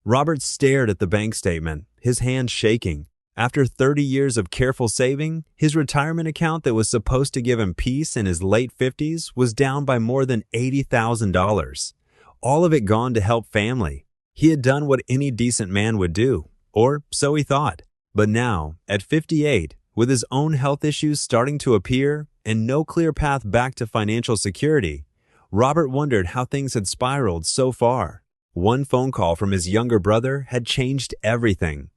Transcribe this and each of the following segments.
Robert stared at the bank statement, his hands shaking. After 30 years of careful saving, his retirement account that was supposed to give him peace in his late 50s was down by more than $80,000. All of it gone to help family. He had done what any decent man would do, or so he thought. But now, at 58, with his own health issues starting to appear and no clear path back to financial security, Robert wondered how things had spiraled so far. One phone call from his younger brother had changed everything.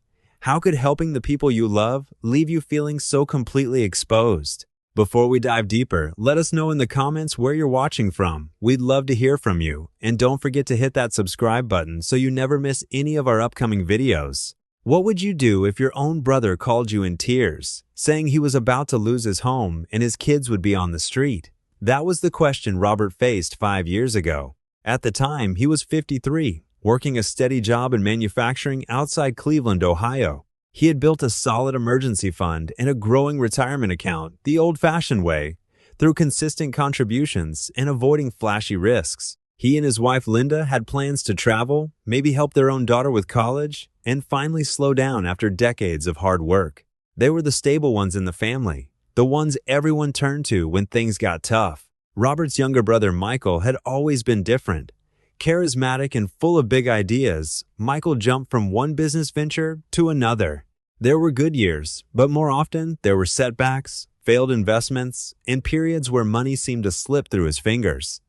How could helping the people you love leave you feeling so completely exposed? Before we dive deeper, let us know in the comments where you're watching from. We'd love to hear from you. And don't forget to hit that subscribe button so you never miss any of our upcoming videos. What would you do if your own brother called you in tears, saying he was about to lose his home and his kids would be on the street? That was the question Robert faced 5 years ago. At the time, he was 53, working a steady job in manufacturing outside Cleveland, Ohio. He had built a solid emergency fund and a growing retirement account the old-fashioned way, through consistent contributions and avoiding flashy risks. He and his wife Linda had plans to travel, maybe help their own daughter with college, and finally slow down after decades of hard work. They were the stable ones in the family, the ones everyone turned to when things got tough. Robert's younger brother Michael had always been different. Charismatic and full of big ideas, Michael jumped from one business venture to another. There were good years, but more often there were setbacks, failed investments, and periods where money seemed to slip through his fingers.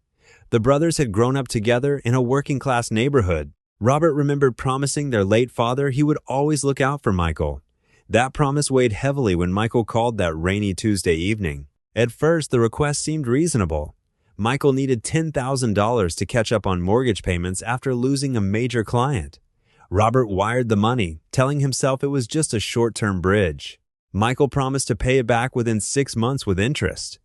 The brothers had grown up together in a working-class neighborhood. Robert remembered promising their late father he would always look out for Michael. That promise weighed heavily when Michael called that rainy Tuesday evening. At first, the request seemed reasonable. Michael needed $10,000 to catch up on mortgage payments after losing a major client. Robert wired the money, telling himself it was just a short-term bridge. Michael promised to pay it back within 6 months with interest.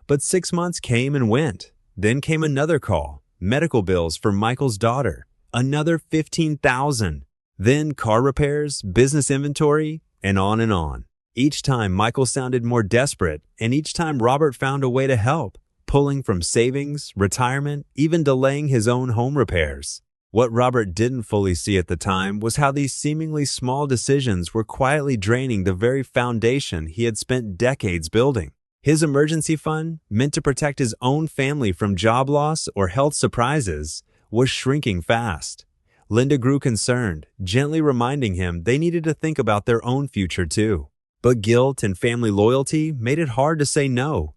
But 6 months came and went. Then came another call, medical bills for Michael's daughter, another $15,000. Then car repairs, business inventory, and on and on. Each time Michael sounded more desperate, and each time Robert found a way to help, pulling from savings, retirement, even delaying his own home repairs. What Robert didn't fully see at the time was how these seemingly small decisions were quietly draining the very foundation he had spent decades building. His emergency fund, meant to protect his own family from job loss or health surprises, was shrinking fast. Linda grew concerned, gently reminding him they needed to think about their own future too. But guilt and family loyalty made it hard to say no.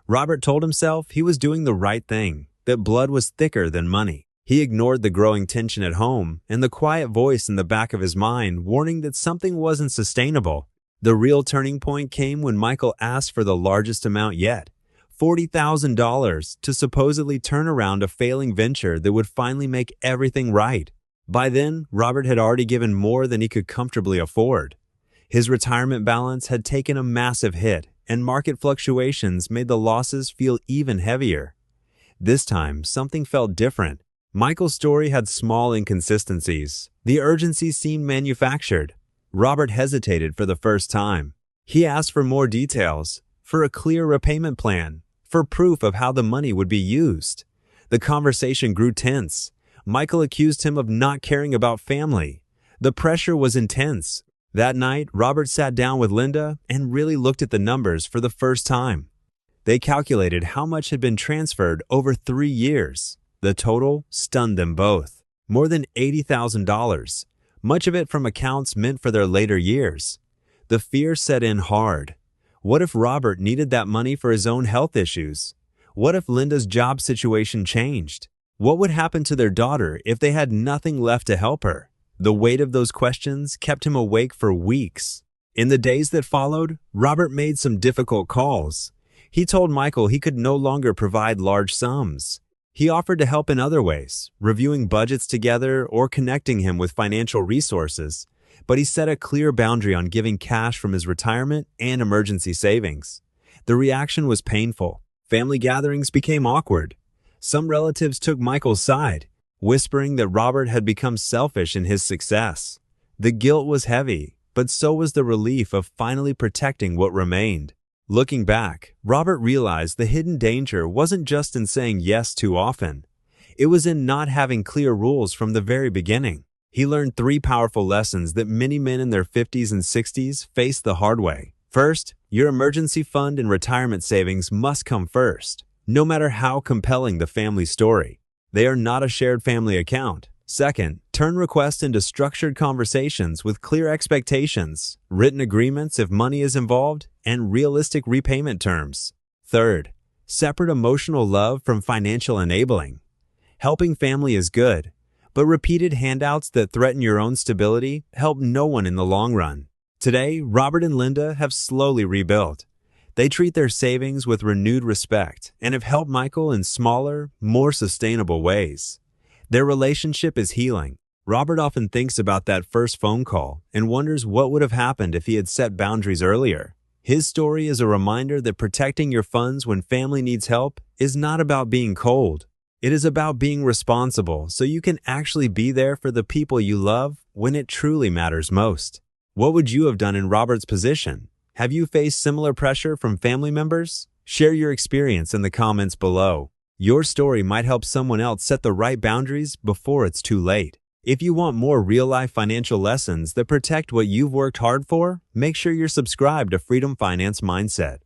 Robert told himself he was doing the right thing, that blood was thicker than money. He ignored the growing tension at home and the quiet voice in the back of his mind warning that something wasn't sustainable. The real turning point came when Michael asked for the largest amount yet, $40,000, to supposedly turn around a failing venture that would finally make everything right. By then, Robert had already given more than he could comfortably afford. His retirement balance had taken a massive hit, and market fluctuations made the losses feel even heavier. This time, something felt different. Michael's story had small inconsistencies. The urgency seemed manufactured. Robert hesitated for the first time. He asked for more details, for a clear repayment plan, for proof of how the money would be used. The conversation grew tense. Michael accused him of not caring about family. The pressure was intense. That night, Robert sat down with Linda and really looked at the numbers for the first time. They calculated how much had been transferred over 3 years. The total stunned them both. More than $80,000, much of it from accounts meant for their later years. The fear set in hard. What if Robert needed that money for his own health issues? What if Linda's job situation changed? What would happen to their daughter if they had nothing left to help her? The weight of those questions kept him awake for weeks. In the days that followed, Robert made some difficult calls. He told Michael he could no longer provide large sums. He offered to help in other ways, reviewing budgets together or connecting him with financial resources, but he set a clear boundary on giving cash from his retirement and emergency savings. The reaction was painful. Family gatherings became awkward. Some relatives took Michael's side, whispering that Robert had become selfish in his success. The guilt was heavy, but so was the relief of finally protecting what remained. Looking back, Robert realized the hidden danger wasn't just in saying yes too often. It was in not having clear rules from the very beginning. He learned three powerful lessons that many men in their 50s and 60s face the hard way. First, your emergency fund and retirement savings must come first, no matter how compelling the family story. They are not a shared family account. Second, turn requests into structured conversations with clear expectations, written agreements if money is involved, and realistic repayment terms. Third, separate emotional love from financial enabling. Helping family is good, but repeated handouts that threaten your own stability help no one in the long run. Today, Robert and Linda have slowly rebuilt. They treat their savings with renewed respect and have helped Michael in smaller, more sustainable ways. Their relationship is healing. Robert often thinks about that first phone call and wonders what would have happened if he had set boundaries earlier. His story is a reminder that protecting your funds when family needs help is not about being cold. It is about being responsible so you can actually be there for the people you love when it truly matters most. What would you have done in Robert's position? Have you faced similar pressure from family members? Share your experience in the comments below. Your story might help someone else set the right boundaries before it's too late. If you want more real-life financial lessons that protect what you've worked hard for, make sure you're subscribed to Freedom Finance Mindset.